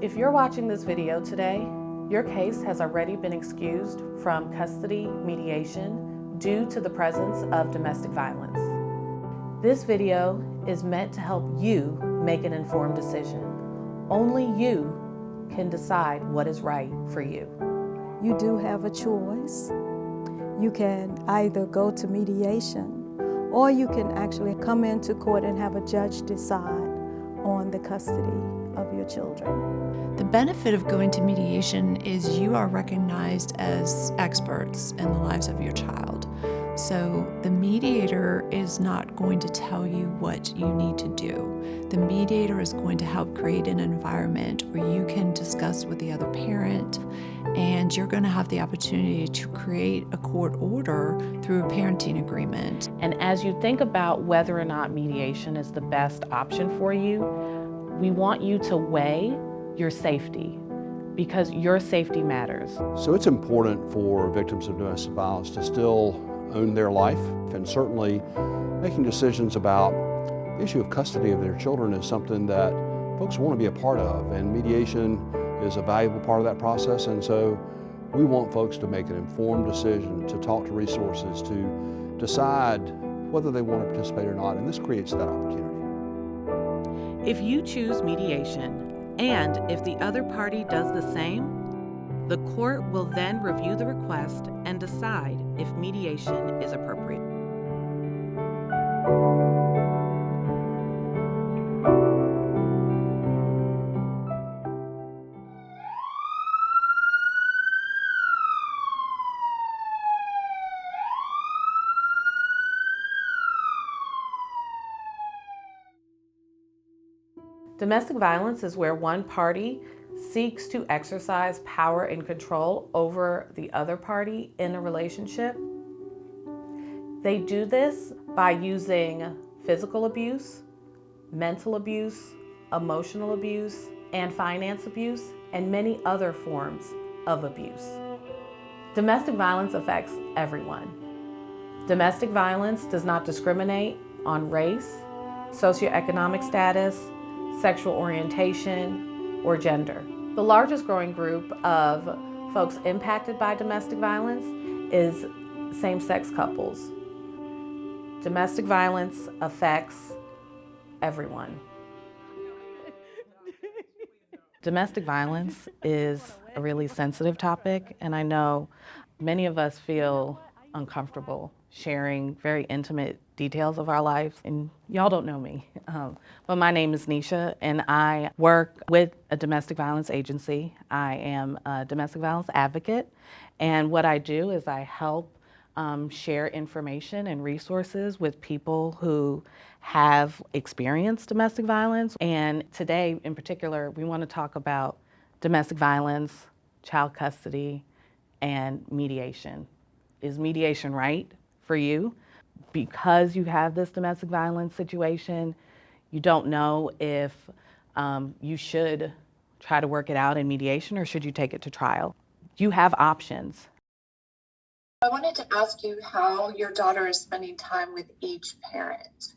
If you're watching this video today, your case has already been excused from custody mediation due to the presence of domestic violence. This video is meant to help you make an informed decision. Only you can decide what is right for you. You do have a choice. You can either go to mediation or you can actually come into court and have a judge decide on the custody of your children. The benefit of going to mediation is you are recognized as experts in the lives of your child. So the mediator is not going to tell you what you need to do. The mediator is going to help create an environment where you can discuss with the other parent, and you're going to have the opportunity to create a court order through a parenting agreement. And as you think about whether or not mediation is the best option for you, we want you to weigh your safety, because your safety matters. So it's important for victims of domestic violence to still own their life, and certainly making decisions about the issue of custody of their children is something that folks want to be a part of, and mediation is a valuable part of that process. And so we want folks to make an informed decision, to talk to resources, to decide whether they want to participate or not, and this creates that opportunity. If you choose mediation, and if the other party does the same, the court will then review the request and decide if mediation is appropriate. Domestic violence is where one party seeks to exercise power and control over the other party in a relationship. They do this by using physical abuse, mental abuse, emotional abuse, and finance abuse, and many other forms of abuse. Domestic violence affects everyone. Domestic violence does not discriminate on race, socioeconomic status, sexual orientation, or gender. The largest growing group of folks impacted by domestic violence is same-sex couples. Domestic violence affects everyone. Domestic violence is a really sensitive topic, and I know many of us feel uncomfortable sharing very intimate details of our lives, and y'all don't know me, but my name is Nisha, and I work with a domestic violence agency. I am a domestic violence advocate, and what I do is I help share information and resources with people who have experienced domestic violence. And today, in particular, we want to talk about domestic violence, child custody, and mediation. Is mediation right for you? Because you have this domestic violence situation, you don't know if you should try to work it out in mediation or should you take it to trial. You have options. I wanted to ask you how your daughter is spending time with each parent.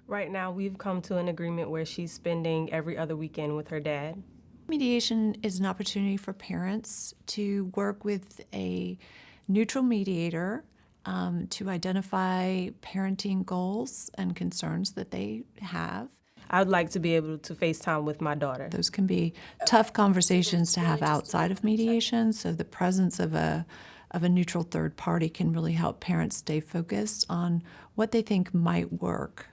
Right now, we've come to an agreement where she's spending every other weekend with her dad. Mediation is an opportunity for parents to work with a neutral mediator to identify parenting goals and concerns that they have. I would like to be able to FaceTime with my daughter. Those can be tough conversations to have outside of mediation, so the presence of a neutral third party can really help parents stay focused on what they think might work.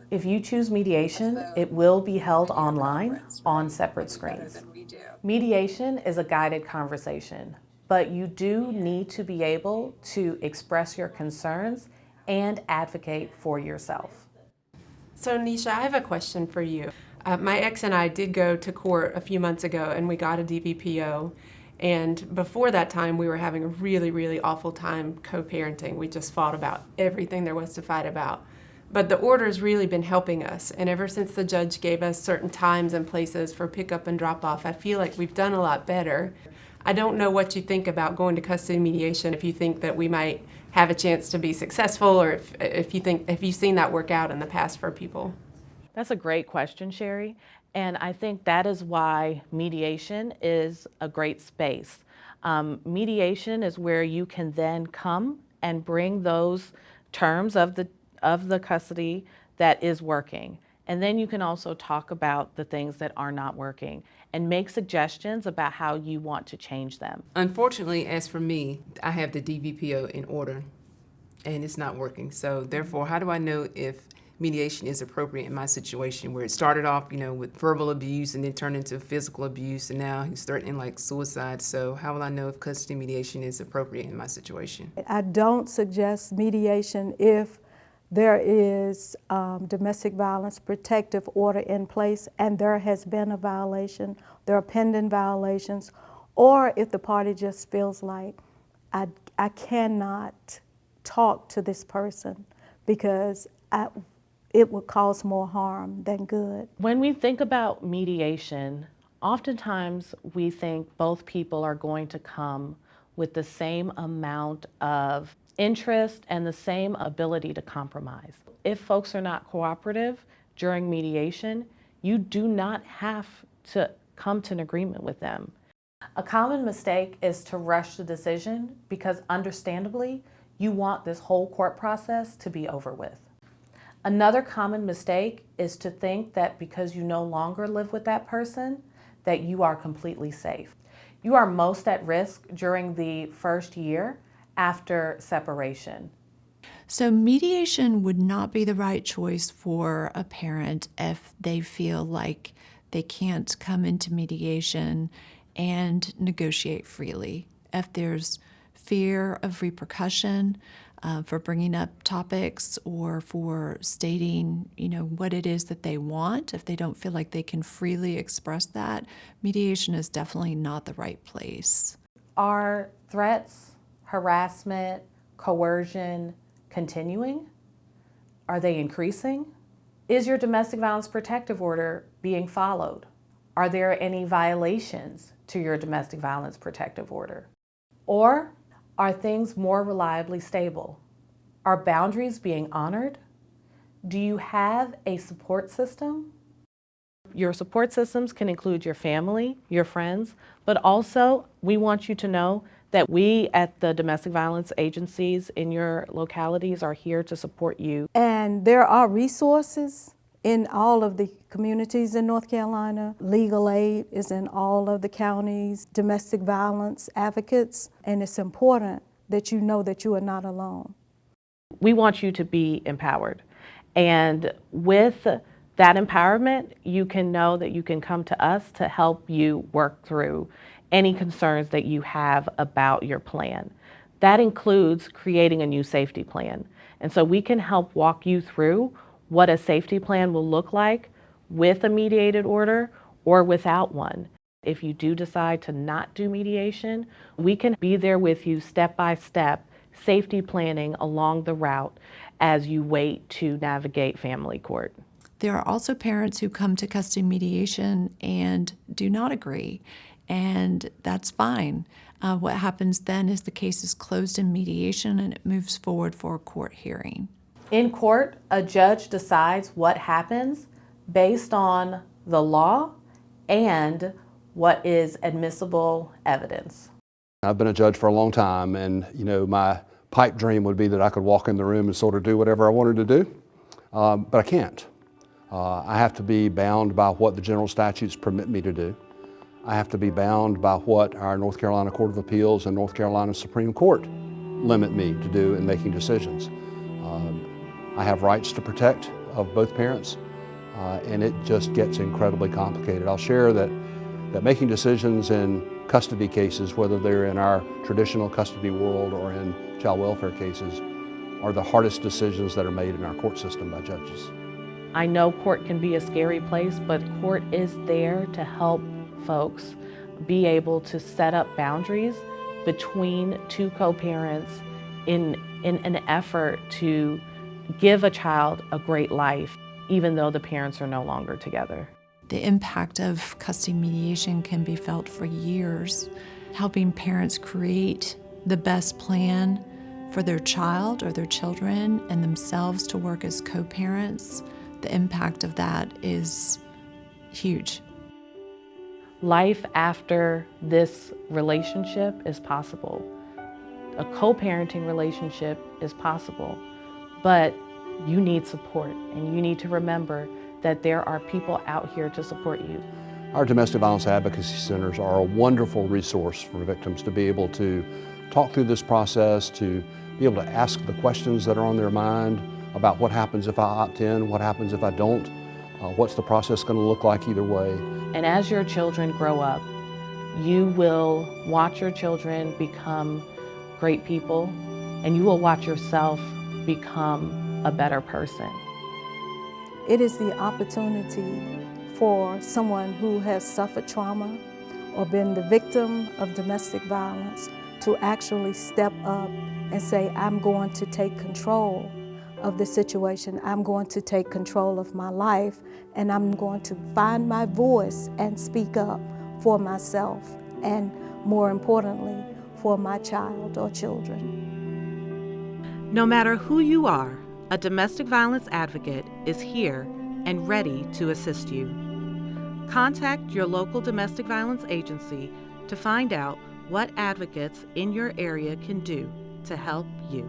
If you choose mediation, it will be held online on separate screens. Mediation is a guided conversation, but you do need to be able to express your concerns and advocate for yourself. So Nisha, I have a question for you. My ex and I did go to court a few months ago and we got a DVPO. And before that time, we were having a really, really awful time co-parenting. We just fought about everything there was to fight about. But the order's really been helping us. And ever since the judge gave us certain times and places for pickup and drop off, I feel like we've done a lot better. I don't know what you think about going to custody mediation, if you think that we might have a chance to be successful, or if you've seen that work out in the past for people. That's a great question, Sherry. And I think that is why mediation is a great space. Mediation is where you can then come and bring those terms of the custody that is working. And then you can also talk about the things that are not working and make suggestions about how you want to change them. Unfortunately, as for me, I have the DVPO in order and it's not working. So therefore, how do I know if mediation is appropriate in my situation where it started off, with verbal abuse and then turned into physical abuse, and now he's threatening like suicide? So how will I know if custody mediation is appropriate in my situation? I don't suggest mediation if there is domestic violence protective order in place and there has been a violation, there are pending violations, or if the party just feels like I cannot talk to this person because it would cause more harm than good. When we think about mediation, oftentimes we think both people are going to come with the same amount of interest and the same ability to compromise. If folks are not cooperative during mediation, you do not have to come to an agreement with them. A common mistake is to rush the decision because understandably, you want this whole court process to be over with. Another common mistake is to think that because you no longer live with that person, that you are completely safe. You are most at risk during the first year after separation. So mediation would not be the right choice for a parent if they feel like they can't come into mediation and negotiate freely. If there's fear of repercussion for bringing up topics or for stating, what it is that they want, if they don't feel like they can freely express that, mediation is definitely not the right place. Are threats, harassment, coercion continuing? Are they increasing? Is your domestic violence protective order being followed? Are there any violations to your domestic violence protective order? Or are things more reliably stable? Are boundaries being honored? Do you have a support system? Your support systems can include your family, your friends, but also we want you to know that we at the domestic violence agencies in your localities are here to support you. And there are resources in all of the communities in North Carolina. Legal aid is in all of the counties, domestic violence advocates, and it's important that you know that you are not alone. We want you to be empowered. And with that empowerment, you can know that you can come to us to help you work through any concerns that you have about your plan. That includes creating a new safety plan. And so we can help walk you through what a safety plan will look like with a mediated order or without one. If you do decide to not do mediation, we can be there with you step by step, safety planning along the route as you wait to navigate family court. There are also parents who come to custody mediation and do not agree, and that's fine. What happens then is the case is closed in mediation and it moves forward for a court hearing. In court, a judge decides what happens based on the law and what is admissible evidence. I've been a judge for a long time, and my pipe dream would be that I could walk in the room and sort of do whatever I wanted to do, but I can't. I have to be bound by what the general statutes permit me to do. I have to be bound by what our North Carolina Court of Appeals and North Carolina Supreme Court limit me to do in making decisions. I have rights to protect of both parents, and it just gets incredibly complicated. I'll share that making decisions in custody cases, whether they're in our traditional custody world or in child welfare cases, are the hardest decisions that are made in our court system by judges. I know court can be a scary place, but court is there to help folks be able to set up boundaries between two co-parents in an effort to give a child a great life, even though the parents are no longer together. The impact of custody mediation can be felt for years, helping parents create the best plan for their child or their children and themselves to work as co-parents. The impact of that is huge. Life after this relationship is possible. A co-parenting relationship is possible, but you need support, and you need to remember that there are people out here to support you. Our domestic violence advocacy centers are a wonderful resource for victims to be able to talk through this process, to be able to ask the questions that are on their mind about what happens if I opt in, what happens if I don't, what's the process going to look like either way. And as your children grow up, you will watch your children become great people, and you will watch yourself become a better person. It is the opportunity for someone who has suffered trauma or been the victim of domestic violence to actually step up and say, I'm going to take control of the situation. I'm going to take control of my life, and I'm going to find my voice and speak up for myself, and more importantly, for my child or children. No matter who you are, a domestic violence advocate is here and ready to assist you. Contact your local domestic violence agency to find out what advocates in your area can do to help you.